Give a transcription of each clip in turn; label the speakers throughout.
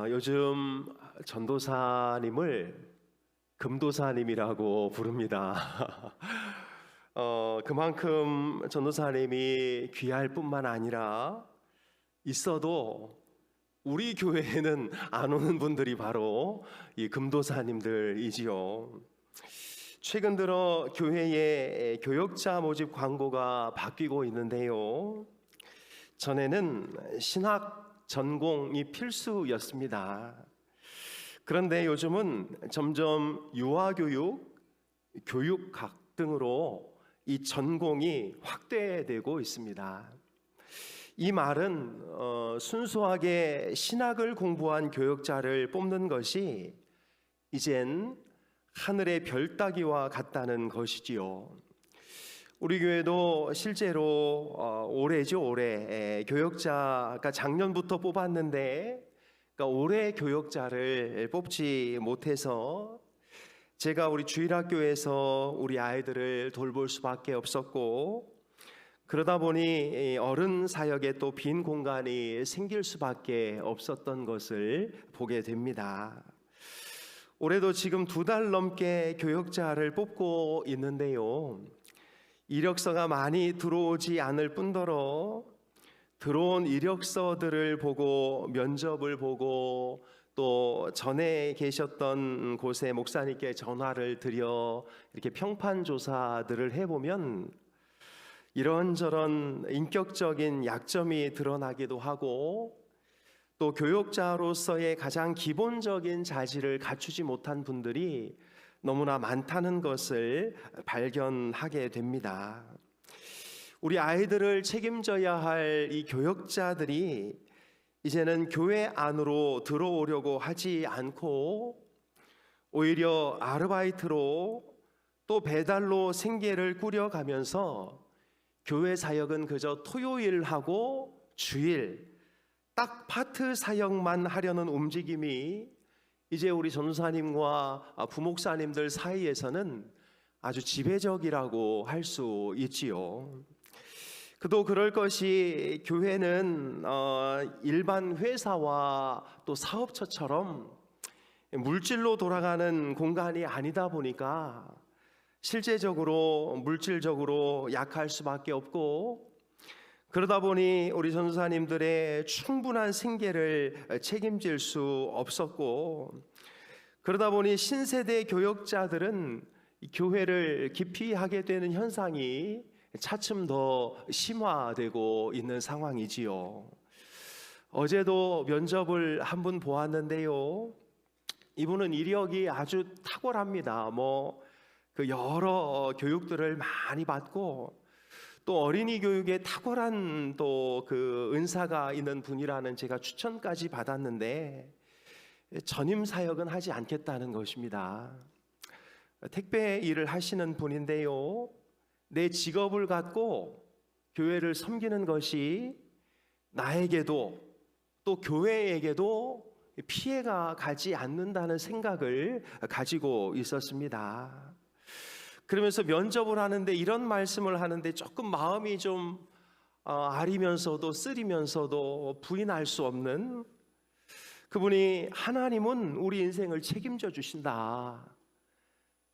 Speaker 1: 요즘 전도사님을 금도사님이라고 부릅니다. 그만큼 전도사님이 귀할 뿐만 아니라 있어도 우리 교회에는 안 오는 분들이 바로 이 금도사님들이지요. 최근 들어 교회의 교역자 모집 광고가 바뀌고 있는데요. 전에는 신학 전공이 필수였습니다. 그런데 요즘은 점점 유아교육, 교육학 등으로 이 전공이 확대되고 있습니다. 이 말은 순수하게 신학을 공부한 교역자를 뽑는 것이 이젠 하늘의 별 따기와 같다는 것이지요. 우리 교회도 실제로 올해 교역자가 작년부터 뽑았는데, 그러니까 올해 교역자를 뽑지 못해서 제가 우리 주일학교에서 우리 아이들을 돌볼 수밖에 없었고, 그러다 보니 어른 사역에 또 빈 공간이 생길 수밖에 없었던 것을 보게 됩니다. 올해도 지금 2달 넘게 교역자를 뽑고 있는데요. 이력서가 많이 들어오지 않을 뿐더러 들어온 이력서들을 보고 면접을 보고 또 전에 계셨던 곳에 목사님께 전화를 드려 이렇게 평판 조사들을 해보면 이런저런 인격적인 약점이 드러나기도 하고, 또 교역자로서의 가장 기본적인 자질을 갖추지 못한 분들이 너무나 많다는 것을 발견하게 됩니다. 우리 아이들을 책임져야 할 이 교역자들이 이제는 교회 안으로 들어오려고 하지 않고 오히려 아르바이트로 또 배달로 생계를 꾸려가면서 교회 사역은 그저 토요일하고 주일 딱 파트 사역만 하려는 움직임이 이제 우리 전도사님과 부목사님들 사이에서는 아주 지배적이라고 할 수 있지요. 그도 그럴 것이 교회는 일반 회사와 또 사업처처럼 물질로 돌아가는 공간이 아니다 보니까 실제적으로 물질적으로 약할 수밖에 없고, 그러다 보니 우리 전도사님들의 충분한 생계를 책임질 수 없었고, 그러다 보니 신세대 교역자들은 교회를 기피하게 되는 현상이 차츰 더 심화되고 있는 상황이지요. 어제도 면접을 한 분 보았는데요. 이분은 이력이 아주 탁월합니다. 그 여러 교육들을 많이 받고 또 어린이 교육에 탁월한 또 그 은사가 있는 분이라는 제가 추천까지 받았는데 전임 사역은 하지 않겠다는 것입니다. 택배 일을 하시는 분인데요. 내 직업을 갖고 교회를 섬기는 것이 나에게도 또 교회에게도 피해가 가지 않는다는 생각을 가지고 있었습니다. 그러면서 면접을 하는데 이런 말씀을 하는데 조금 마음이 좀 아리면서도 쓰리면서도 부인할 수 없는, 그분이 하나님은 우리 인생을 책임져 주신다.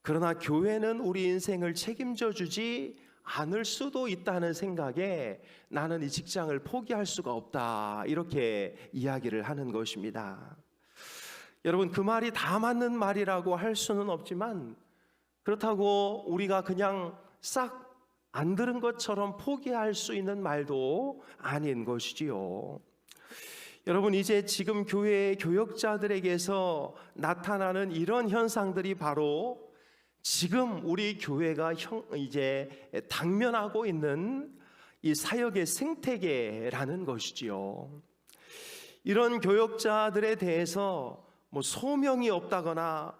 Speaker 1: 그러나 교회는 우리 인생을 책임져 주지 않을 수도 있다는 생각에 나는 이 직장을 포기할 수가 없다. 이렇게 이야기를 하는 것입니다. 여러분, 그 말이 다 맞는 말이라고 할 수는 없지만 그렇다고 우리가 그냥 싹 안 들은 것처럼 포기할 수 있는 말도 아닌 것이지요. 여러분, 이제 지금 교회의 교역자들에게서 나타나는 이런 현상들이 바로 지금 우리 교회가 이제 당면하고 있는 이 사역의 생태계라는 것이지요. 이런 교역자들에 대해서 소명이 없다거나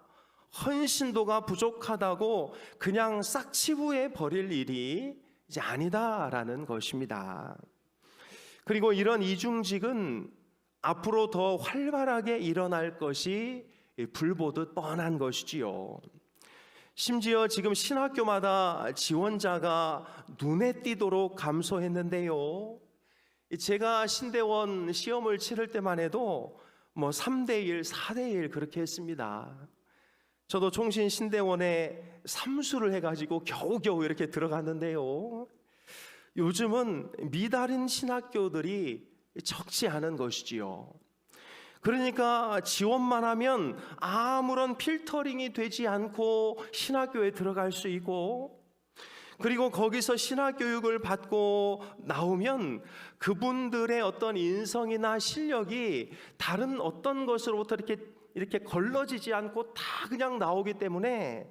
Speaker 1: 헌신도가 부족하다고 그냥 싹 치부해 버릴 일이 이제 아니다라는 것입니다. 그리고 이런 이중직은 앞으로 더 활발하게 일어날 것이 불보듯 뻔한 것이지요. 심지어 지금 신학교마다 지원자가 눈에 띄도록 감소했는데요. 제가 신대원 시험을 치를 때만 해도 뭐 3대1, 4대1 그렇게 했습니다. 저도 총신신대원에 삼수를 해가지고 겨우겨우 이렇게 들어갔는데요. 요즘은 미달인 신학교들이 적지 않은 것이지요. 그러니까 지원만 하면 아무런 필터링이 되지 않고 신학교에 들어갈 수 있고, 그리고 거기서 신학교육을 받고 나오면 그분들의 어떤 인성이나 실력이 다른 어떤 것으로부터 이렇게 걸러지지 않고 다 그냥 나오기 때문에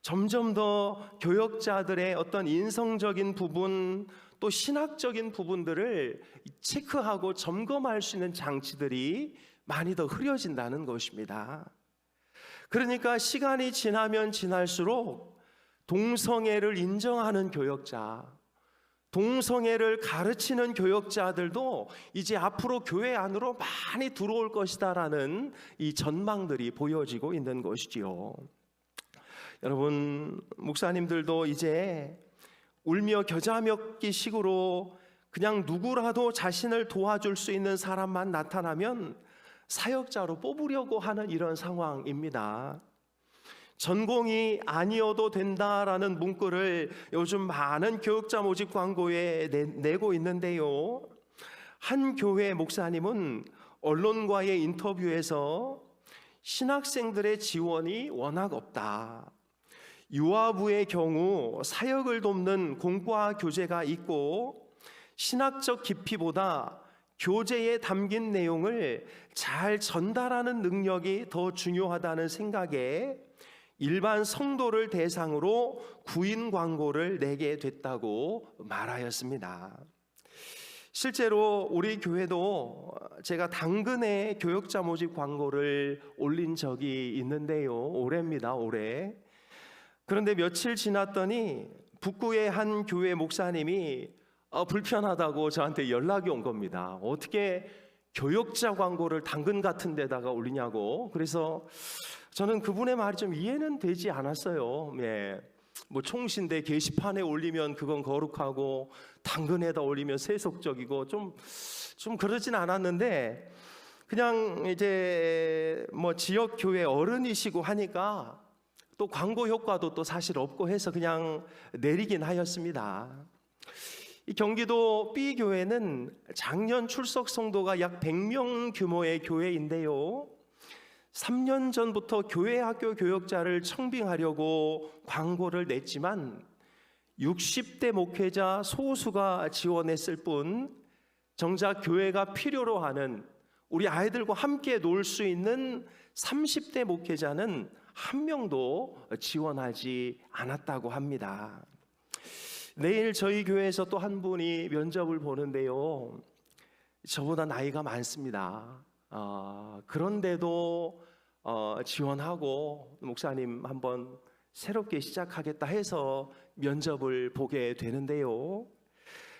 Speaker 1: 점점 더 교역자들의 어떤 인성적인 부분, 또 신학적인 부분들을 체크하고 점검할 수 있는 장치들이 많이 더 흐려진다는 것입니다. 그러니까 시간이 지나면 지날수록 동성애를 인정하는 교역자, 동성애를 가르치는 교역자들도 이제 앞으로 교회 안으로 많이 들어올 것이다라는 이 전망들이 보여지고 있는 것이지요. 여러분, 목사님들도 이제 울며 겨자 먹기 식으로 그냥 누구라도 자신을 도와줄 수 있는 사람만 나타나면 사역자로 뽑으려고 하는 이런 상황입니다. 전공이 아니어도 된다라는 문구를 요즘 많은 교육자 모집 광고에 내고 있는데요. 한 교회 목사님은 언론과의 인터뷰에서 신학생들의 지원이 워낙 없다. 유아부의 경우 사역을 돕는 공과 교재가 있고 신학적 깊이보다 교재에 담긴 내용을 잘 전달하는 능력이 더 중요하다는 생각에 일반 성도를 대상으로 구인 광고를 내게 됐다고 말하였습니다. 실제로 우리 교회도 제가 당근에 교역자 모집 광고를 올린 적이 있는데요. 올해입니다, 올해. 그런데 며칠 지났더니 북구의 한 교회 목사님이 불편하다고 저한테 연락이 온 겁니다. 어떻게 교역자 광고를 당근 같은 데다가 올리냐고. 그래서 저는 그분의 말이 좀 이해는 되지 않았어요. 예. 뭐 총신대 게시판에 올리면 그건 거룩하고 당근에다 올리면 세속적이고 좀 그러진 않았는데, 그냥 이제 뭐 지역 교회 어른이시고 하니까 또 광고 효과도 또 사실 없고 해서 그냥 내리긴 하였습니다. 이 경기도 B 교회는 작년 출석 성도가 약 100명 규모의 교회인데요. 3년 전부터 교회 학교 교역자를 청빙하려고 광고를 냈지만 60대 목회자 소수가 지원했을 뿐, 정작 교회가 필요로 하는 우리 아이들과 함께 놀 수 있는 30대 목회자는 한 명도 지원하지 않았다고 합니다. 내일 저희 교회에서 또 한 분이 면접을 보는데요. 저보다 나이가 많습니다. 그런데도 지원하고 목사님 한번 새롭게 시작하겠다 해서 면접을 보게 되는데요.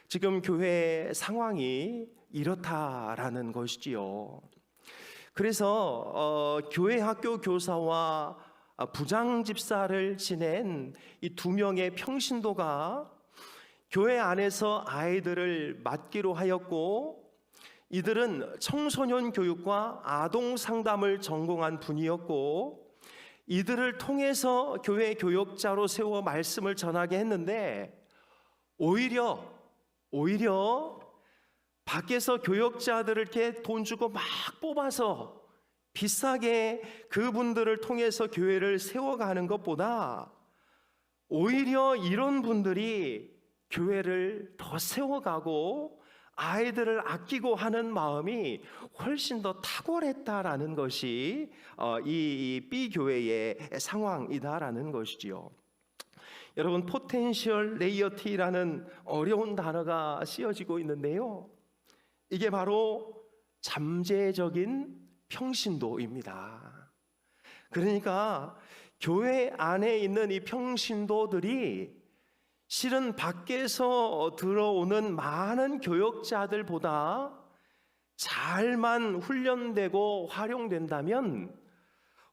Speaker 1: 지금 교회 상황이 이렇다라는 것이지요. 그래서 교회 학교 교사와 부장 집사를 지낸 이 2명의 평신도가 교회 안에서 아이들을 맡기로 하였고, 이들은 청소년 교육과 아동 상담을 전공한 분이었고, 이들을 통해서 교회 교역자로 세워 말씀을 전하게 했는데, 오히려 밖에서 교역자들을 이렇게 돈 주고 막 뽑아서 비싸게 그분들을 통해서 교회를 세워가는 것보다 오히려 이런 분들이 교회를 더 세워가고 아이들을 아끼고 하는 마음이 훨씬 더 탁월했다라는 것이 이 B교회의 상황이다라는 것이지요. 여러분, 포텐셜 레이어티라는 어려운 단어가 쓰여지고 있는데요. 이게 바로 잠재적인 평신도입니다. 그러니까 교회 안에 있는 이 평신도들이 실은 밖에서 들어오는 많은 교역자들보다 잘만 훈련되고 활용된다면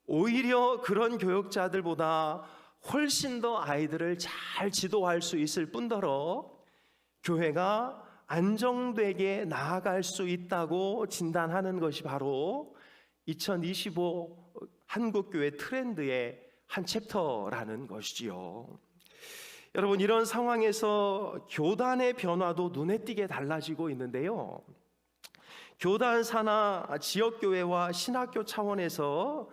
Speaker 1: 오히려 그런 교역자들보다 훨씬 더 아이들을 잘 지도할 수 있을 뿐더러 교회가 안정되게 나아갈 수 있다고 진단하는 것이 바로 2025 한국교회 트렌드의 한 챕터라는 것이지요. 여러분, 이런 상황에서 교단의 변화도 눈에 띄게 달라지고 있는데요. 교단사나 지역교회와 신학교 차원에서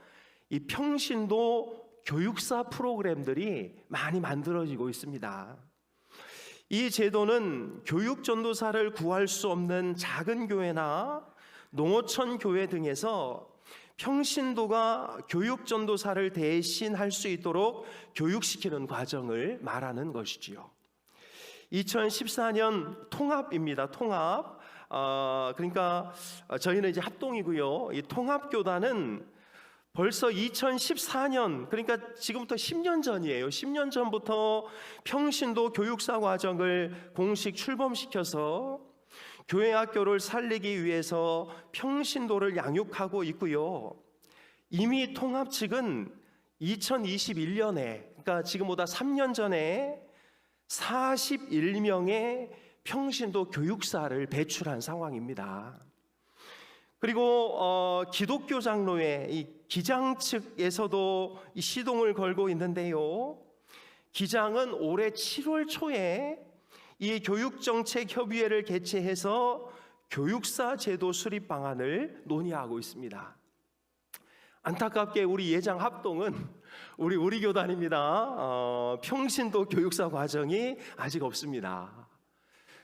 Speaker 1: 이 평신도 교육사 프로그램들이 많이 만들어지고 있습니다. 이 제도는 교육 전도사를 구할 수 없는 작은 교회나 농어촌 교회 등에서 평신도가 교육 전도사를 대신 할 수 있도록 교육시키는 과정을 말하는 것이지요. 2014년 통합입니다. 통합. 그러니까 저희는 이제 합동이고요. 이 통합교단은 벌써 2014년, 그러니까 지금부터 10년 전이에요. 10년 전부터 평신도 교육사 과정을 공식 출범시켜서 교회 학교를 살리기 위해서 평신도를 양육하고 있고요. 이미 통합 측은 2021년에, 그러니까 지금보다 3년 전에 41명의 평신도 교육사를 배출한 상황입니다. 그리고 기독교 장로회 이 기장 측에서도 이 시동을 걸고 있는데요. 기장은 올해 7월 초에 이 교육정책협의회를 개최해서 교육사 제도 수립 방안을 논의하고 있습니다. 안타깝게 우리 예장 합동은 우리 교단입니다. 평신도 교육사 과정이 아직 없습니다.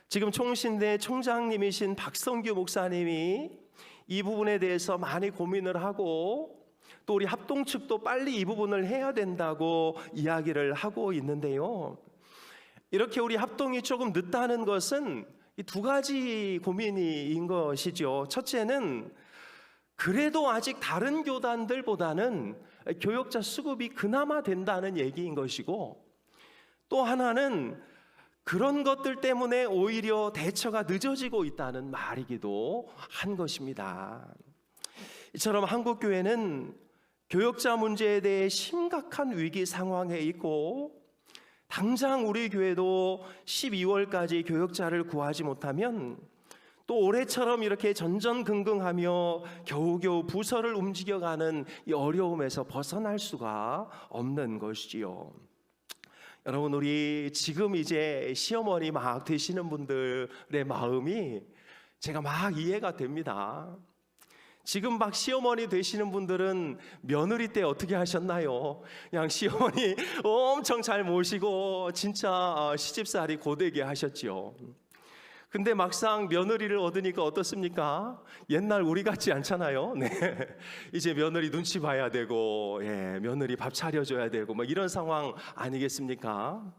Speaker 1: 지금 총신대 총장님이신 박성규 목사님이 이 부분에 대해서 많이 고민을 하고 또 우리 합동 측도 빨리 이 부분을 해야 된다고 이야기를 하고 있는데요. 이렇게 우리 합동이 조금 늦다는 것은 이 두 가지 고민인 것이죠. 첫째는 그래도 아직 다른 교단들보다는 교역자 수급이 그나마 된다는 얘기인 것이고, 또 하나는 그런 것들 때문에 오히려 대처가 늦어지고 있다는 말이기도 한 것입니다. 이처럼 한국교회는 교역자 문제에 대해 심각한 위기 상황에 있고, 당장 우리 교회도 12월까지 교역자를 구하지 못하면 또 올해처럼 이렇게 전전긍긍하며 겨우겨우 부서를 움직여가는 이 어려움에서 벗어날 수가 없는 것이지요. 여러분, 우리 지금 이제 시어머니 막 되시는 분들의 마음이 제가 막 이해가 됩니다. 지금 막 시어머니 되시는 분들은 며느리 때 어떻게 하셨나요? 그냥 시어머니 엄청 잘 모시고 진짜 시집살이 고되게 하셨죠. 근데 막상 며느리를 얻으니까 어떻습니까? 옛날 우리 같지 않잖아요. 네. 이제 며느리 눈치 봐야 되고, 며느리 밥 차려줘야 되고, 막 이런 상황 아니겠습니까?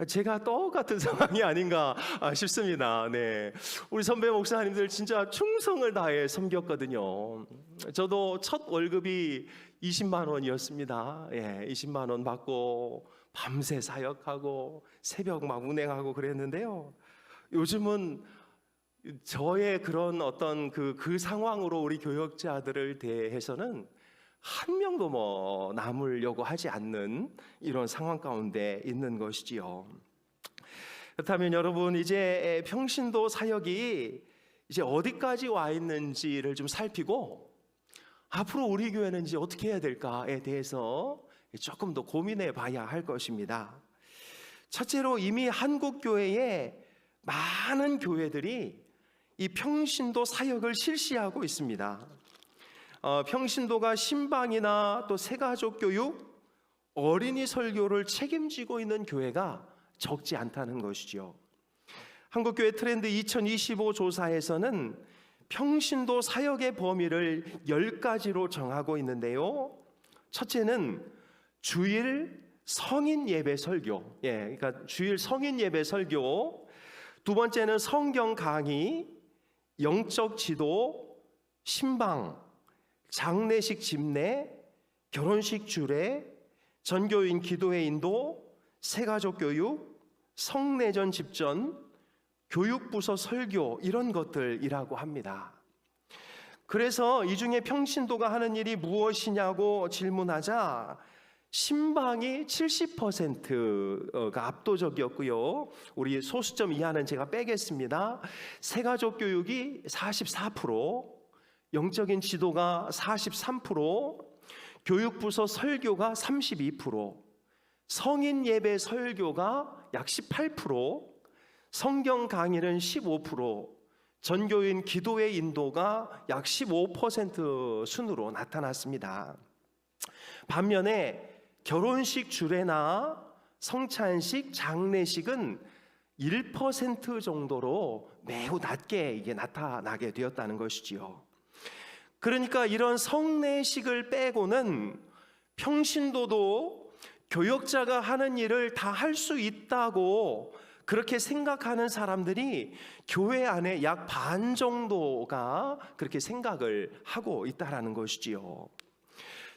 Speaker 1: 제가 똑같은 상황이 아닌가 싶습니다. 네. 우리 선배 목사님들 진짜 충성을 다해 섬겼거든요. 저도 첫 월급이 20만 원이었습니다. 20만 원 받고 밤새 사역하고 새벽 막 운행하고 그랬는데요. 요즘은 저의 그런 어떤 그 상황으로 우리 교역자들을 대해서는 한 명도 남으려고 하지 않는 이런 상황 가운데 있는 것이지요. 그렇다면 여러분, 이제 평신도 사역이 이제 어디까지 와 있는지를 좀 살피고 앞으로 우리 교회는 이제 어떻게 해야 될까에 대해서 조금 더 고민해 봐야 할 것입니다. 첫째로 이미 한국 교회에 많은 교회들이 이 평신도 사역을 실시하고 있습니다. 평신도가 신방이나 또 새가족 교육, 어린이 설교를 책임지고 있는 교회가 적지 않다는 것이죠. 한국교회 트렌드 2025 조사에서는 평신도 사역의 범위를 10가지로 정하고 있는데요. 첫째는 주일 성인 예배 설교, 그러니까 주일 성인 예배 설교. 두 번째는 성경 강의, 영적 지도, 신방, 장례식 집례, 결혼식 주례, 전교인 기도회 인도, 새가족 교육, 성내전 집전, 교육부서 설교, 이런 것들이라고 합니다. 그래서 이 중에 평신도가 하는 일이 무엇이냐고 질문하자 신방이 70%가 압도적이었고요. 우리 소수점 이하는 제가 빼겠습니다. 새가족 교육이 44%, 영적인 지도가 43%, 교육부서 설교가 32%, 성인 예배 설교가 약 18%, 성경 강의는 15%, 전교인 기도의 인도가 약 15% 순으로 나타났습니다. 반면에 결혼식 주례나 성찬식, 장례식은 1% 정도로 매우 낮게 이게 나타나게 되었다는 것이지요. 그러니까 이런 성례식을 빼고는 평신도도 교역자가 하는 일을 다 할 수 있다고 그렇게 생각하는 사람들이 교회 안에 약 반 정도가 그렇게 생각을 하고 있다라는 것이지요.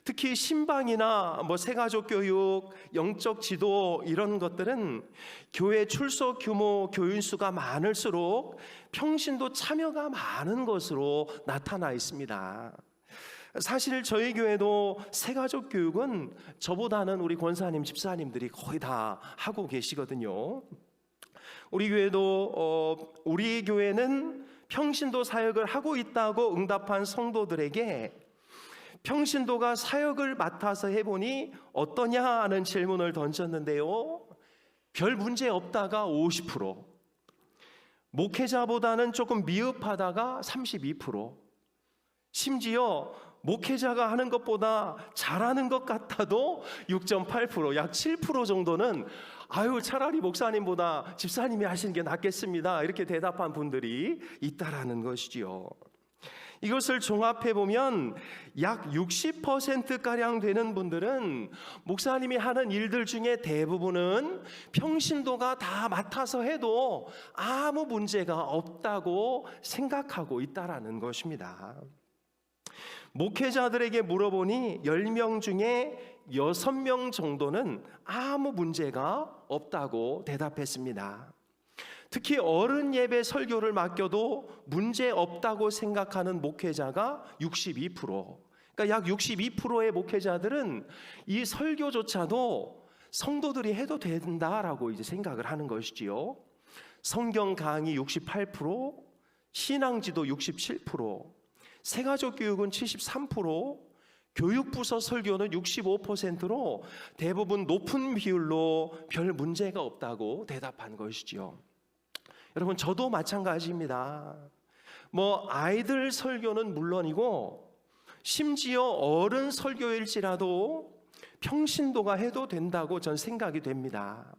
Speaker 1: 특히 신방이나 새가족 교육, 영적 지도 이런 것들은 교회 출석 규모, 교인 수가 많을수록 평신도 참여가 많은 것으로 나타나 있습니다. 사실 저희 교회도 새가족 교육은 저보다는 우리 권사님, 집사님들이 거의 다 하고 계시거든요. 우리 교회는 평신도 사역을 하고 있다고 응답한 성도들에게 평신도가 사역을 맡아서 해보니 어떠냐 하는 질문을 던졌는데요, 별 문제 없다가 50%, 목회자보다는 조금 미흡하다가 32%, 심지어 목회자가 하는 것보다 잘하는 것 같아도 6.8%, 약 7% 정도는 차라리 목사님보다 집사님이 하시는 게 낫겠습니다, 이렇게 대답한 분들이 있다라는 것이지요. 이것을 종합해 보면 약 60%가량 되는 분들은 목사님이 하는 일들 중에 대부분은 평신도가 다 맡아서 해도 아무 문제가 없다고 생각하고 있다라는 것입니다. 목회자들에게 물어보니 10명 중에 6명 정도는 아무 문제가 없다고 대답했습니다. 특히 어른 예배 설교를 맡겨도 문제 없다고 생각하는 목회자가 62%, 그러니까 약 62%의 목회자들은 이 설교조차도 성도들이 해도 된다라고 이제 생각을 하는 것이지요. 성경 강의 68%, 신앙지도 67%, 새가족 교육은 73%, 교육부서 설교는 65%로 대부분 높은 비율로 별 문제가 없다고 대답한 것이지요. 여러분, 저도 마찬가지입니다. 아이들 설교는 물론이고 심지어 어른 설교일지라도 평신도가 해도 된다고 전 생각이 됩니다.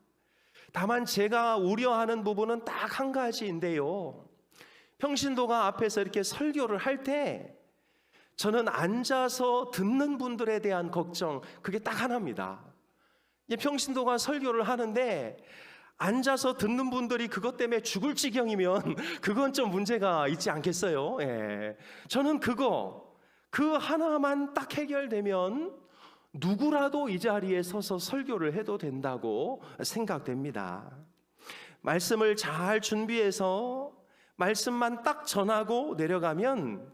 Speaker 1: 다만 제가 우려하는 부분은 딱 한 가지인데요, 평신도가 앞에서 이렇게 설교를 할 때 저는 앉아서 듣는 분들에 대한 걱정, 그게 딱 하나입니다. 평신도가 설교를 하는데 앉아서 듣는 분들이 그것 때문에 죽을 지경이면 그건 좀 문제가 있지 않겠어요? 저는 그 하나만 딱 해결되면 누구라도 이 자리에 서서 설교를 해도 된다고 생각됩니다. 말씀을 잘 준비해서 말씀만 딱 전하고 내려가면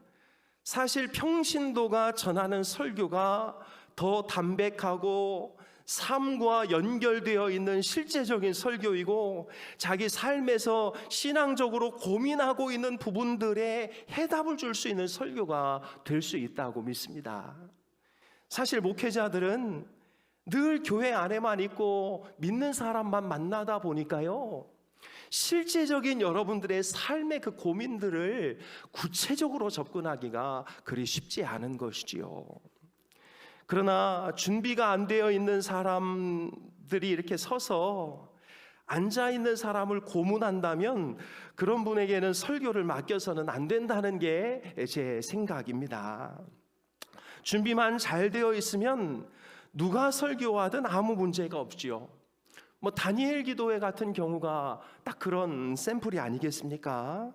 Speaker 1: 사실 평신도가 전하는 설교가 더 담백하고 삶과 연결되어 있는 실제적인 설교이고, 자기 삶에서 신앙적으로 고민하고 있는 부분들에 해답을 줄 수 있는 설교가 될 수 있다고 믿습니다. 사실 목회자들은 늘 교회 안에만 있고 믿는 사람만 만나다 보니까요, 실제적인 여러분들의 삶의 그 고민들을 구체적으로 접근하기가 그리 쉽지 않은 것이지요. 그러나 준비가 안 되어 있는 사람들이 이렇게 서서 앉아 있는 사람을 고문한다면 그런 분에게는 설교를 맡겨서는 안 된다는 게 제 생각입니다. 준비만 잘 되어 있으면 누가 설교하든 아무 문제가 없지요. 다니엘 기도회 같은 경우가 딱 그런 샘플이 아니겠습니까?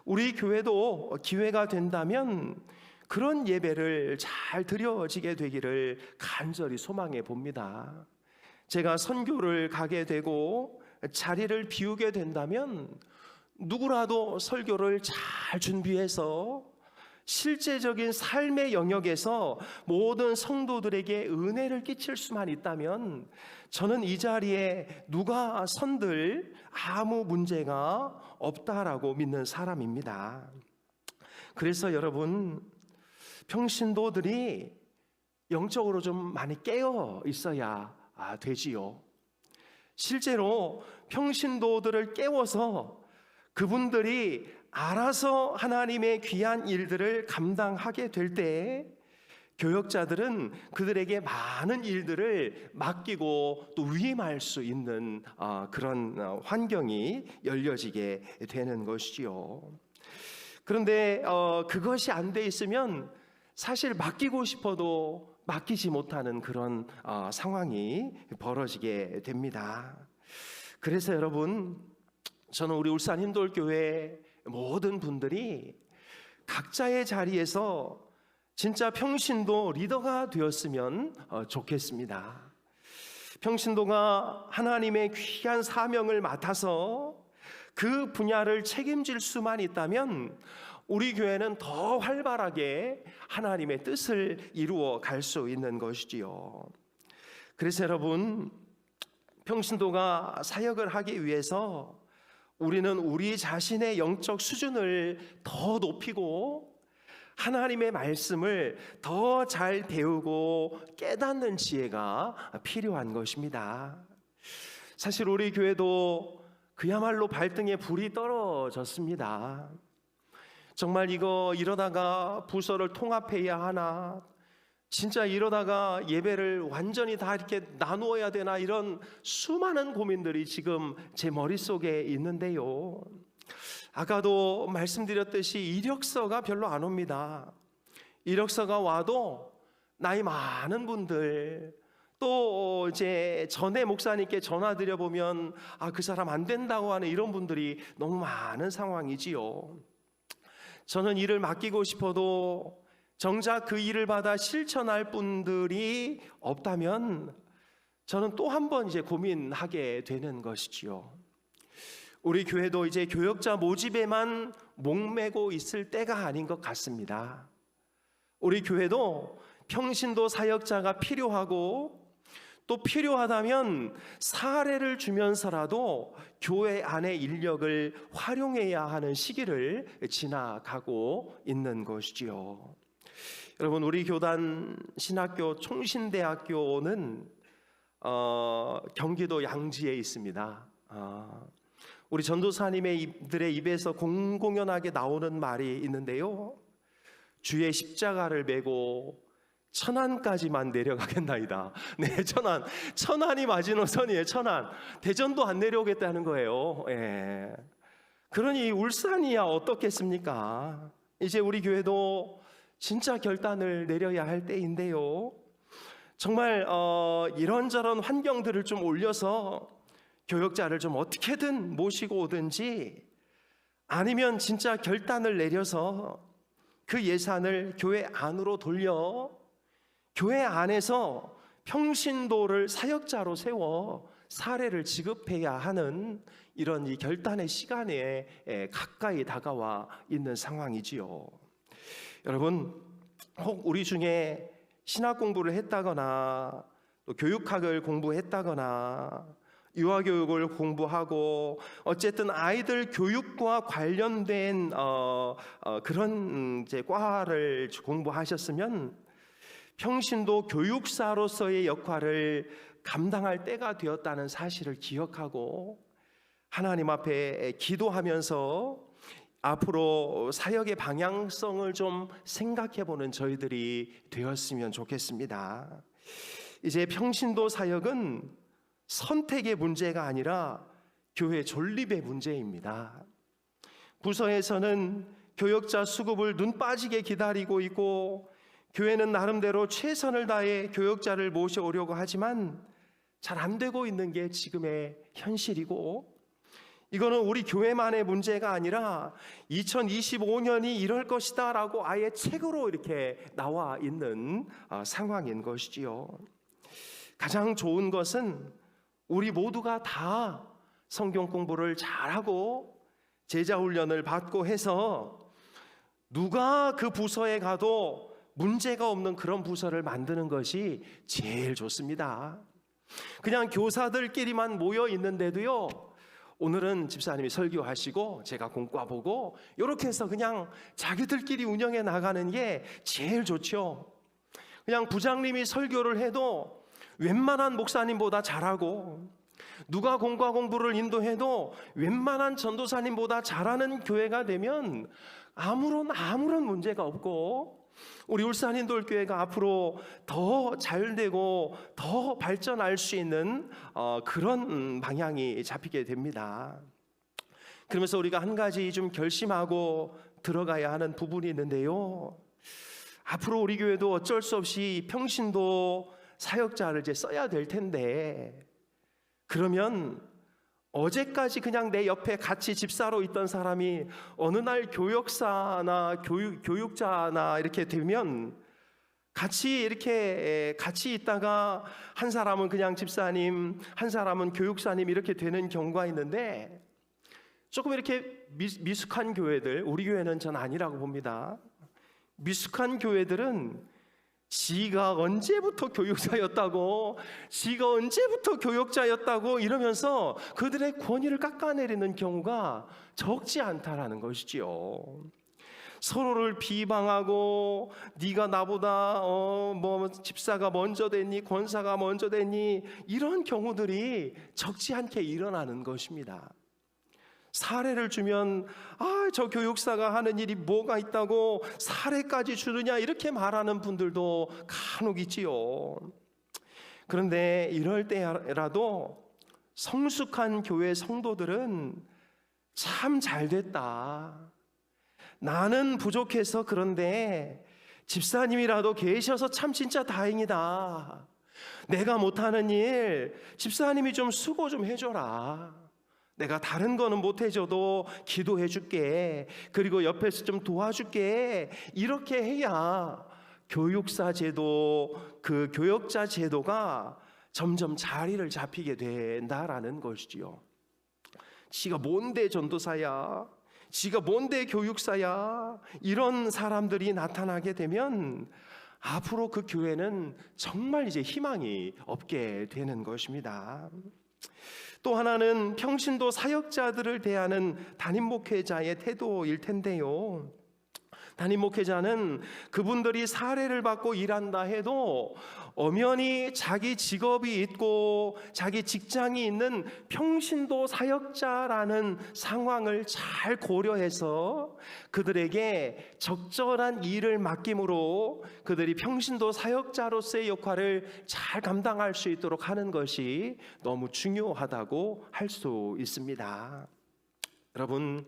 Speaker 1: 우리 교회도 기회가 된다면 그런 예배를 잘 드려지게 되기를 간절히 소망해 봅니다. 제가 선교를 가게 되고 자리를 비우게 된다면 누구라도 설교를 잘 준비해서 실제적인 삶의 영역에서 모든 성도들에게 은혜를 끼칠 수만 있다면 저는 이 자리에 누가 선들 아무 문제가 없다라고 믿는 사람입니다. 그래서 여러분, 평신도들이 영적으로 좀 많이 깨어 있어야 되지요. 실제로 평신도들을 깨워서 그분들이 알아서 하나님의 귀한 일들을 감당하게 될 때 교역자들은 그들에게 많은 일들을 맡기고 또 위임할 수 있는 그런 환경이 열려지게 되는 것이지요. 그런데 그것이 안 돼 있으면 사실 맡기고 싶어도 맡기지 못하는 그런 상황이 벌어지게 됩니다. 그래서 여러분, 저는 우리 울산 힘돌교회 모든 분들이 각자의 자리에서 진짜 평신도 리더가 되었으면 좋겠습니다. 평신도가 하나님의 귀한 사명을 맡아서 그 분야를 책임질 수만 있다면 우리 교회는 더 활발하게 하나님의 뜻을 이루어 갈 수 있는 것이지요. 그래서 여러분, 평신도가 사역을 하기 위해서 우리는 우리 자신의 영적 수준을 더 높이고 하나님의 말씀을 더 잘 배우고 깨닫는 지혜가 필요한 것입니다. 사실 우리 교회도 그야말로 발등에 불이 떨어졌습니다. 정말 이러다가 부서를 통합해야 하나, 진짜 이러다가 예배를 완전히 다 이렇게 나누어야 되나, 이런 수많은 고민들이 지금 제 머릿속에 있는데요. 아까도 말씀드렸듯이 이력서가 별로 안 옵니다. 이력서가 와도 나이 많은 분들, 또 이제 전에 목사님께 전화 드려보면 그 사람 안 된다고 하는 이런 분들이 너무 많은 상황이지요. 저는 일을 맡기고 싶어도 정작 그 일을 받아 실천할 분들이 없다면 저는 또 한 번 이제 고민하게 되는 것이지요. 우리 교회도 이제 교역자 모집에만 목매고 있을 때가 아닌 것 같습니다. 우리 교회도 평신도 사역자가 필요하고, 또 필요하다면 사례를 주면서라도 교회 안의 인력을 활용해야 하는 시기를 지나가고 있는 것이지요. 여러분, 우리 교단 신학교 총신대학교는 경기도 양지에 있습니다. 우리 전도사님들의 입에서 공공연하게 나오는 말이 있는데요. 주의 십자가를 메고 천안까지만 내려가겠나이다. 네, 천안이 마지노선이에요. 천안. 대전도 안 내려오겠다는 거예요. 예. 그러니 울산이야 어떻겠습니까? 이제 우리 교회도 진짜 결단을 내려야 할 때인데요. 정말 이런저런 환경들을 좀 올려서 교역자를 좀 어떻게든 모시고 오든지, 아니면 진짜 결단을 내려서 그 예산을 교회 안으로 돌려 교회 안에서 평신도를 사역자로 세워 사례를 지급해야 하는 이런 이 결단의 시간에 가까이 다가와 있는 상황이지요. 여러분, 혹 우리 중에 신학 공부를 했다거나 또 교육학을 공부했다거나 유아교육을 공부하고 어쨌든 아이들 교육과 관련된 그런 이제 과를 공부하셨으면 평신도 교육사로서의 역할을 감당할 때가 되었다는 사실을 기억하고 하나님 앞에 기도하면서 앞으로 사역의 방향성을 좀 생각해보는 저희들이 되었으면 좋겠습니다. 이제 평신도 사역은 선택의 문제가 아니라 교회 존립의 문제입니다. 부서에서는 교역자 수급을 눈 빠지게 기다리고 있고, 교회는 나름대로 최선을 다해 교역자를 모셔오려고 하지만 잘 안 되고 있는 게 지금의 현실이고, 이거는 우리 교회만의 문제가 아니라 2025년이 이럴 것이다 라고 아예 책으로 이렇게 나와 있는 상황인 것이지요. 가장 좋은 것은 우리 모두가 다 성경 공부를 잘하고 제자 훈련을 받고 해서 누가 그 부서에 가도 문제가 없는 그런 부서를 만드는 것이 제일 좋습니다. 그냥 교사들끼리만 모여 있는데도요, 오늘은 집사님이 설교하시고 제가 공과 보고 이렇게 해서 그냥 자기들끼리 운영해 나가는 게 제일 좋죠. 그냥 부장님이 설교를 해도 웬만한 목사님보다 잘하고, 누가 공과 공부를 인도해도 웬만한 전도사님보다 잘하는 교회가 되면 아무런 문제가 없고, 우리 울산인돌교회가 앞으로 더 잘되고 더 발전할 수 있는 그런 방향이 잡히게 됩니다. 그러면서 우리가 한 가지 좀 결심하고 들어가야 하는 부분이 있는데요, 앞으로 우리 교회도 어쩔 수 없이 평신도 사역자를 이제 써야 될 텐데, 그러면 어제까지 그냥 내 옆에 같이 집사로 있던 사람이 어느 날 교역사나 교육자나 이렇게 되면 같이 있다가 한 사람은 그냥 집사님, 한 사람은 교육사님 이렇게 되는 경우가 있는데, 조금 이렇게 미숙한 교회들, 우리 교회는 전 아니라고 봅니다. 미숙한 교회들은 지가 언제부터 교육사였다고, 지가 언제부터 교역자였다고 이러면서 그들의 권위를 깎아내리는 경우가 적지 않다라는 것이지요. 서로를 비방하고 네가 나보다 뭐 집사가 먼저 됐니, 권사가 먼저 됐니, 이런 경우들이 적지 않게 일어나는 것입니다. 사례를 주면 저 교육사가 하는 일이 뭐가 있다고 사례까지 주느냐 이렇게 말하는 분들도 간혹 있지요. 그런데 이럴 때라도 성숙한 교회 성도들은 참 잘됐다, 나는 부족해서 그런데 집사님이라도 계셔서 참 진짜 다행이다, 내가 못하는 일 집사님이 좀 수고 좀 해줘라, 내가 다른 거는 못해줘도 기도해 줄게, 그리고 옆에서 좀 도와줄게, 이렇게 해야 교육사 제도, 그 교역자 제도가 점점 자리를 잡히게 된다라는 것이지요. 지가 뭔데 전도사야, 지가 뭔데 교육사야, 이런 사람들이 나타나게 되면 앞으로 그 교회는 정말 이제 희망이 없게 되는 것입니다. 또 하나는 평신도 사역자들을 대하는 담임 목회자의 태도일 텐데요, 담임 목회자는 그분들이 사례를 받고 일한다 해도 엄연히 자기 직업이 있고 자기 직장이 있는 평신도 사역자라는 상황을 잘 고려해서 그들에게 적절한 일을 맡김으로 그들이 평신도 사역자로서의 역할을 잘 감당할 수 있도록 하는 것이 너무 중요하다고 할 수 있습니다. 여러분,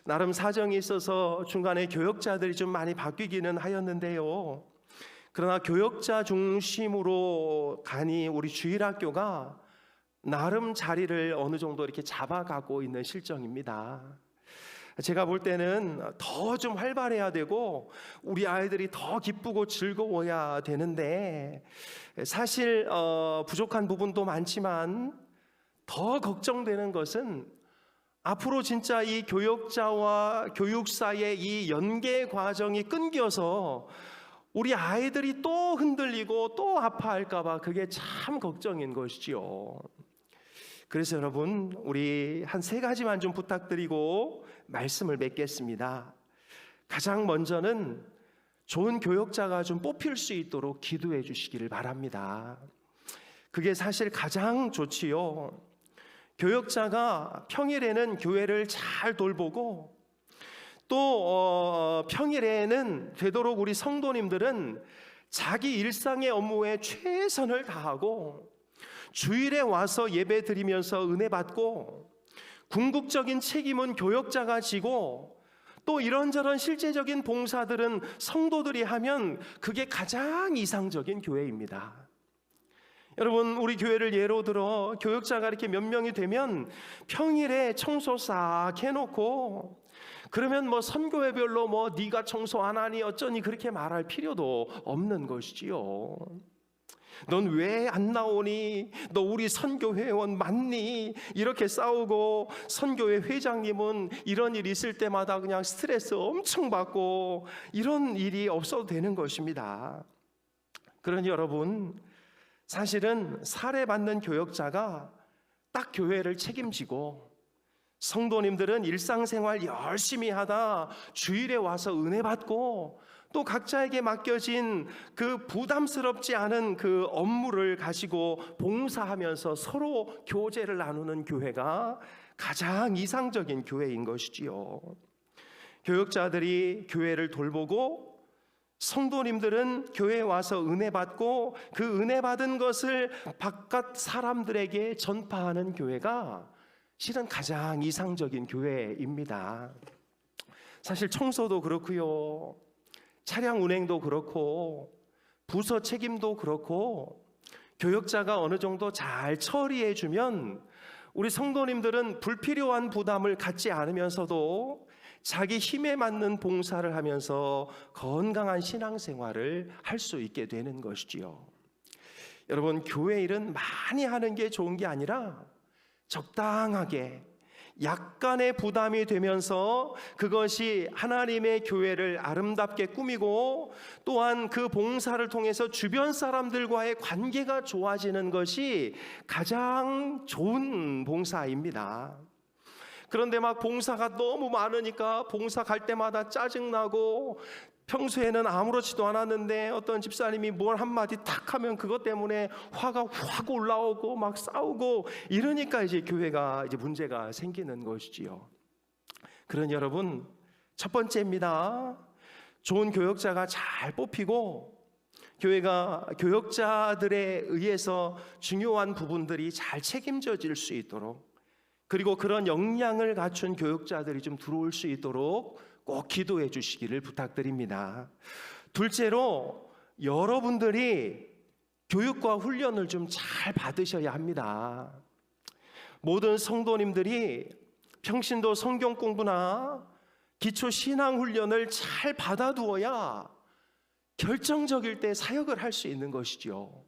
Speaker 1: 나름 사정이 있어서 중간에 교역자들이 좀 많이 바뀌기는 하였는데요, 그러나 교역자 중심으로 가니 우리 주일학교가 나름 자리를 어느 정도 이렇게 잡아가고 있는 실정입니다. 제가 볼 때는 더 좀 활발해야 되고 우리 아이들이 더 기쁘고 즐거워야 되는데, 사실 부족한 부분도 많지만 더 걱정되는 것은 앞으로 진짜 이 교역자와 교육사의 이 연계 과정이 끊겨서 우리 아이들이 또 흔들리고 또 아파할까 봐 그게 참 걱정인 것이지요. 그래서 여러분, 우리 한 3가지만 좀 부탁드리고 말씀을 맺겠습니다. 가장 먼저는 좋은 교역자가 좀 뽑힐 수 있도록 기도해 주시기를 바랍니다. 그게 사실 가장 좋지요. 교역자가 평일에는 교회를 잘 돌보고 또 평일에는 되도록 우리 성도님들은 자기 일상의 업무에 최선을 다하고 주일에 와서 예배 드리면서 은혜 받고, 궁극적인 책임은 교역자가 지고, 또 이런저런 실제적인 봉사들은 성도들이 하면 그게 가장 이상적인 교회입니다. 여러분, 우리 교회를 예로 들어 교역자가 이렇게 몇 명이 되면 평일에 청소 싹 해놓고, 그러면 뭐 선교회별로 뭐 네가 청소 안 하니 어쩌니 그렇게 말할 필요도 없는 것이지요. 넌 왜 안 나오니? 너 우리 선교회원 맞니? 이렇게 싸우고, 선교회 회장님은 이런 일이 있을 때마다 그냥 스트레스 엄청 받고, 이런 일이 없어도 되는 것입니다. 그러니 여러분, 사실은 사례받는 교역자가 딱 교회를 책임지고 성도님들은 일상생활 열심히 하다 주일에 와서 은혜 받고 또 각자에게 맡겨진 그 부담스럽지 않은 그 업무를 가지고 봉사하면서 서로 교제를 나누는 교회가 가장 이상적인 교회인 것이지요. 교역자들이 교회를 돌보고 성도님들은 교회에 와서 은혜 받고 그 은혜 받은 것을 바깥 사람들에게 전파하는 교회가 실은 가장 이상적인 교회입니다. 사실 청소도 그렇고요, 차량 운행도 그렇고, 부서 책임도 그렇고, 교역자가 어느 정도 잘 처리해주면 우리 성도님들은 불필요한 부담을 갖지 않으면서도 자기 힘에 맞는 봉사를 하면서 건강한 신앙생활을 할 수 있게 되는 것이지요. 여러분, 교회 일은 많이 하는 게 좋은 게 아니라 적당하게 약간의 부담이 되면서 그것이 하나님의 교회를 아름답게 꾸미고 또한 그 봉사를 통해서 주변 사람들과의 관계가 좋아지는 것이 가장 좋은 봉사입니다. 그런데 막 봉사가 너무 많으니까 봉사 갈 때마다 짜증나고, 평소에는 아무렇지도 않았는데 어떤 집사님이 뭘 한마디 탁 하면 그것 때문에 화가 확 올라오고 막 싸우고 이러니까 이제 교회가 이제 문제가 생기는 것이지요. 그러니 여러분, 첫 번째입니다. 좋은 교역자가 잘 뽑히고 교회가 교역자들에 의해서 중요한 부분들이 잘 책임져질 수 있도록, 그리고 그런 역량을 갖춘 교역자들이 좀 들어올 수 있도록 꼭 기도해 주시기를 부탁드립니다. 둘째로, 여러분들이 교육과 훈련을 좀 잘 받으셔야 합니다. 모든 성도님들이 평신도 성경 공부나 기초 신앙 훈련을 잘 받아두어야 결정적일 때 사역을 할 수 있는 것이죠.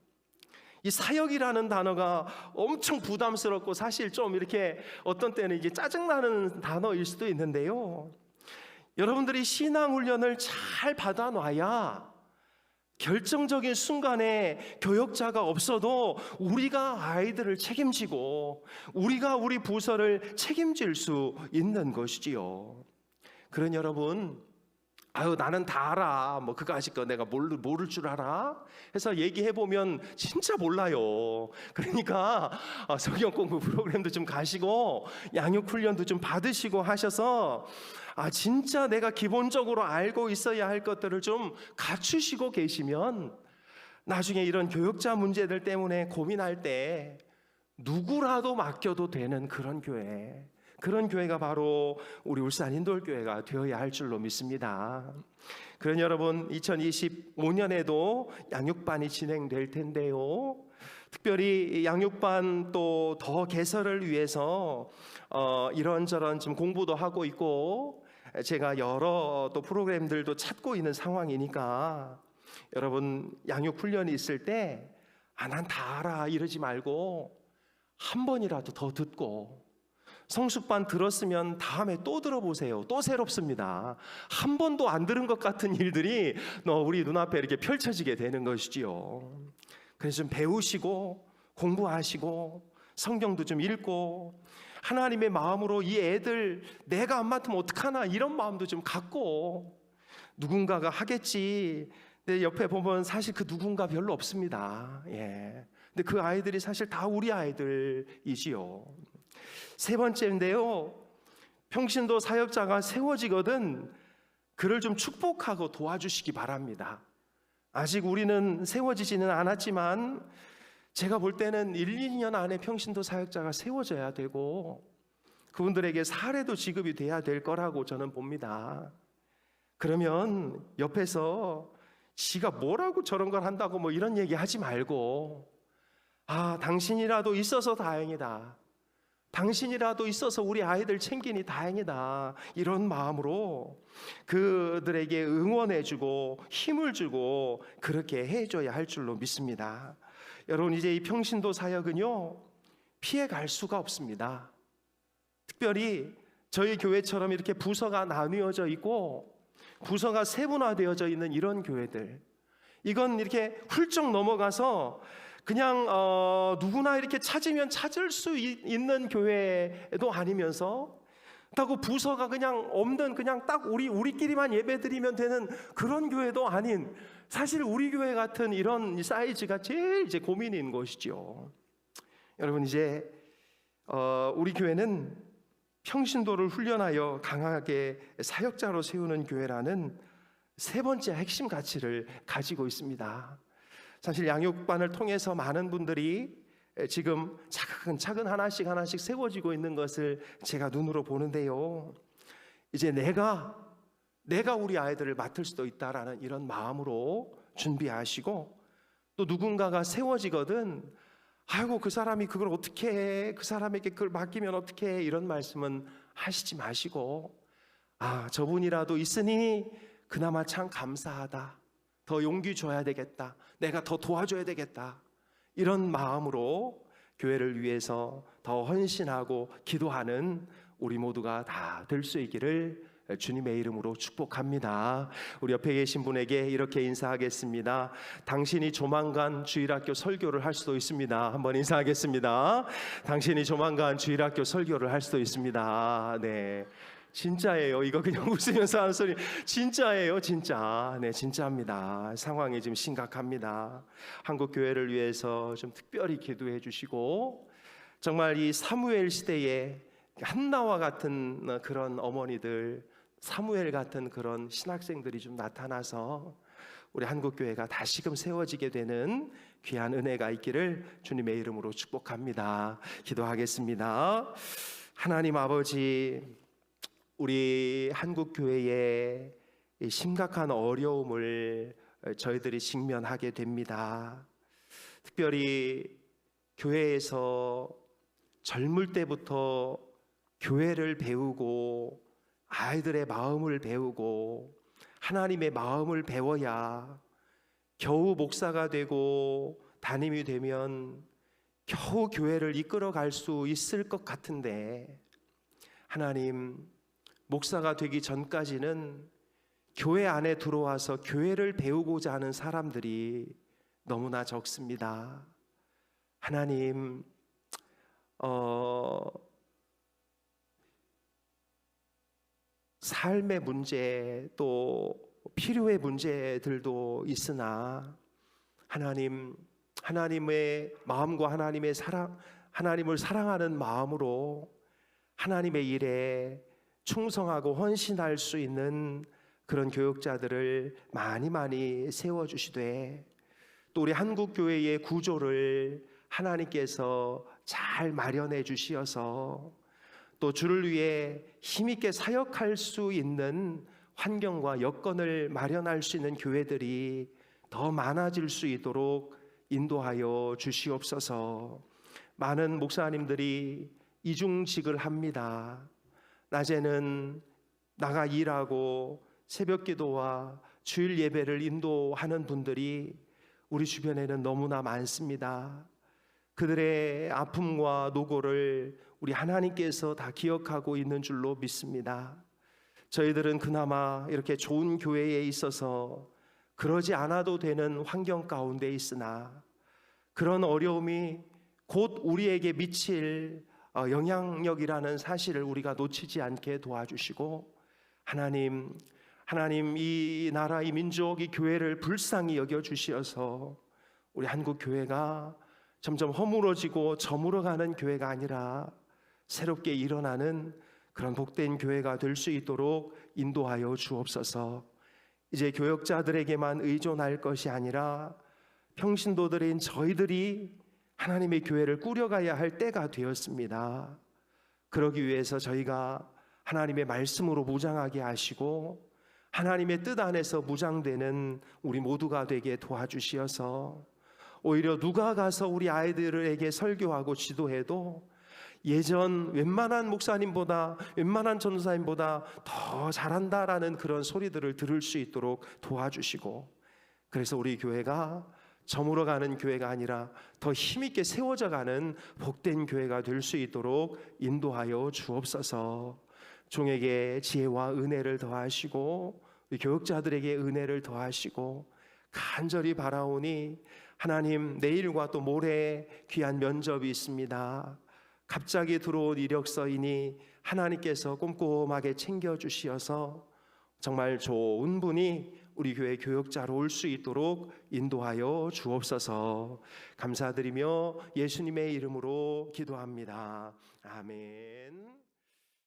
Speaker 1: 이 사역이라는 단어가 엄청 부담스럽고 사실 좀 이렇게 어떤 때는 이게 짜증나는 단어일 수도 있는데요, 여러분들이 신앙 훈련을 잘 받아놔야 결정적인 순간에 교역자가 없어도 우리가 아이들을 책임지고 우리가 우리 부서를 책임질 수 있는 것이지요. 그런 여러분, 아유 나는 다 알아, 뭐 그거 아실 거 내가 모를 줄 알아? 해서 얘기해보면 진짜 몰라요. 그러니까 성경 공부 프로그램도 좀 가시고 양육 훈련도 좀 받으시고 하셔서 진짜 내가 기본적으로 알고 있어야 할 것들을 좀 갖추시고 계시면 나중에 이런 교역자 문제들 때문에 고민할 때 누구라도 맡겨도 되는 그런 교회, 그런 교회가 바로 우리 울산 인돌교회가 되어야 할 줄로 믿습니다. 그런 여러분, 2025년에도 양육반이 진행될 텐데요, 특별히 양육반 또 더 개설을 위해서 이런저런 좀 공부도 하고 있고, 제가 여러 또 프로그램들도 찾고 있는 상황이니까 여러분, 양육 훈련이 있을 때 난 다 알아 이러지 말고 한 번이라도 더 듣고, 성숙반 들었으면 다음에 또 들어보세요. 또 새롭습니다. 한 번도 안 들은 것 같은 일들이 우리 눈앞에 이렇게 펼쳐지게 되는 것이지요. 그래서 좀 배우시고 공부하시고 성경도 좀 읽고 하나님의 마음으로 이 애들 내가 안 맡으면 어떡하나 이런 마음도 좀 갖고, 누군가가 하겠지. 근데 옆에 보면 사실 그 누군가 별로 없습니다. 근데 그 아이들이 사실 다 우리 아이들이지요. 세 번째인데요, 평신도 사역자가 세워지거든 그를 좀 축복하고 도와주시기 바랍니다. 아직 우리는 세워지지는 않았지만 제가 볼 때는 1, 2년 안에 평신도 사역자가 세워져야 되고 그분들에게 사례도 지급이 돼야 될 거라고 저는 봅니다. 그러면 옆에서 지가 뭐라고 저런 걸 한다고 뭐 이런 얘기 하지 말고, 당신이라도 있어서 다행이다, 당신이라도 있어서 우리 아이들 챙기니 다행이다, 이런 마음으로 그들에게 응원해주고 힘을 주고 그렇게 해줘야 할 줄로 믿습니다. 여러분, 이제 이 평신도 사역은요 피해갈 수가 없습니다. 특별히 저희 교회처럼 이렇게 부서가 나뉘어져 있고 부서가 세분화되어져 있는 이런 교회들, 이건 이렇게 훌쩍 넘어가서 그냥 누구나 이렇게 찾으면 찾을 수 있는 교회도 아니면서 그렇다고 부서가 그냥 없는, 그냥 딱 우리끼리만 예배드리면 되는 그런 교회도 아닌, 사실 우리 교회 같은 이런 사이즈가 제일 이제 고민인 것이죠. 여러분, 이제 우리 교회는 평신도를 훈련하여 강하게 사역자로 세우는 교회라는 세 번째 핵심 가치를 가지고 있습니다. 사실 양육반을 통해서 많은 분들이 지금 차근차근 하나씩 세워지고 있는 것을 제가 눈으로 보는데요. 이제 내가 우리 아이들을 맡을 수도 있다라는 이런 마음으로 준비하시고, 또 누군가가 세워지거든 아이고 그 사람이 그걸 어떻게 해, 그 사람에게 그걸 맡기면 어떻게 해, 이런 말씀은 하시지 마시고, 저분이라도 있으니 그나마 참 감사하다, 더 용기 줘야 되겠다, 내가 더 도와줘야 되겠다, 이런 마음으로 교회를 위해서 더 헌신하고 기도하는 우리 모두가 다 될 수 있기를 주님의 이름으로 축복합니다. 우리 옆에 계신 분에게 이렇게 인사하겠습니다. 당신이 조만간 주일학교 설교를 할 수도 있습니다. 한번 인사하겠습니다. 당신이 조만간 주일학교 설교를 할 수도 있습니다. 네, 진짜예요. 이거 그냥 웃으면서 하는 소리 진짜예요. 진짜. 네, 진짜입니다. 상황이 지금 심각합니다. 한국 교회를 위해서 좀 특별히 기도해 주시고, 정말 이 사무엘 시대에 한나와 같은 그런 어머니들, 사무엘 같은 그런 신학생들이 좀 나타나서 우리 한국 교회가 다시금 세워지게 되는 귀한 은혜가 있기를 주님의 이름으로 축복합니다. 기도하겠습니다. 하나님 아버지, 우리 한국 교회의 심각한 어려움을 저희들이 직면하게 됩니다. 특별히 교회에서 젊을 때부터 교회를 배우고 아이들의 마음을 배우고 하나님의 마음을 배워야 겨우 목사가 되고 담임이 되면 겨우 교회를 이끌어갈 수 있을 것 같은데, 하나님, 목사가 되기 전까지는 교회 안에 들어와서 교회를 배우고자 하는 사람들이 너무나 적습니다. 하나님, 삶의 문제, 또 필요의 문제들도 있으나 하나님의 마음과 하나님의 사랑, 하나님을 사랑하는 마음으로 하나님의 일에 충성하고 헌신할 수 있는 그런 교육자들을 많이 세워주시되, 또 우리 한국교회의 구조를 하나님께서 잘 마련해 주시어서 또 주를 위해 힘있게 사역할 수 있는 환경과 여건을 마련할 수 있는 교회들이 더 많아질 수 있도록 인도하여 주시옵소서. 많은 목사님들이 이중직을 합니다. 낮에는 나가 일하고 새벽 기도와 주일 예배를 인도하는 분들이 우리 주변에는 너무나 많습니다. 그들의 아픔과 노고를 우리 하나님께서 다 기억하고 있는 줄로 믿습니다. 저희들은 그나마 이렇게 좋은 교회에 있어서 그러지 않아도 되는 환경 가운데 있으나, 그런 어려움이 곧 우리에게 미칠 영향력이라는 사실을 우리가 놓치지 않게 도와주시고, 하나님 이 나라, 이 민족, 이 교회를 불쌍히 여겨주시어서 우리 한국 교회가 점점 허물어지고 저물어가는 교회가 아니라 새롭게 일어나는 그런 복된 교회가 될 수 있도록 인도하여 주옵소서. 이제 교역자들에게만 의존할 것이 아니라 평신도들인 저희들이 하나님의 교회를 꾸려가야 할 때가 되었습니다. 그러기 위해서 저희가 하나님의 말씀으로 무장하게 하시고 하나님의 뜻 안에서 무장되는 우리 모두가 되게 도와주시어서, 오히려 누가 가서 우리 아이들에게 설교하고 지도해도 예전 웬만한 목사님보다, 웬만한 전도사님보다 더 잘한다라는 그런 소리들을 들을 수 있도록 도와주시고, 그래서 우리 교회가 저물어가는 교회가 아니라 더 힘있게 세워져가는 복된 교회가 될 수 있도록 인도하여 주옵소서. 종에게 지혜와 은혜를 더하시고 우리 교육자들에게 은혜를 더하시고, 간절히 바라오니 하나님, 내일과 또 모레 귀한 면접이 있습니다. 갑자기 들어온 이력서이니 하나님께서 꼼꼼하게 챙겨주시어서 정말 좋은 분이 우리 교회 교역자로 올 수 있도록 인도하여 주옵소서. 감사드리며 예수님의 이름으로 기도합니다. 아멘.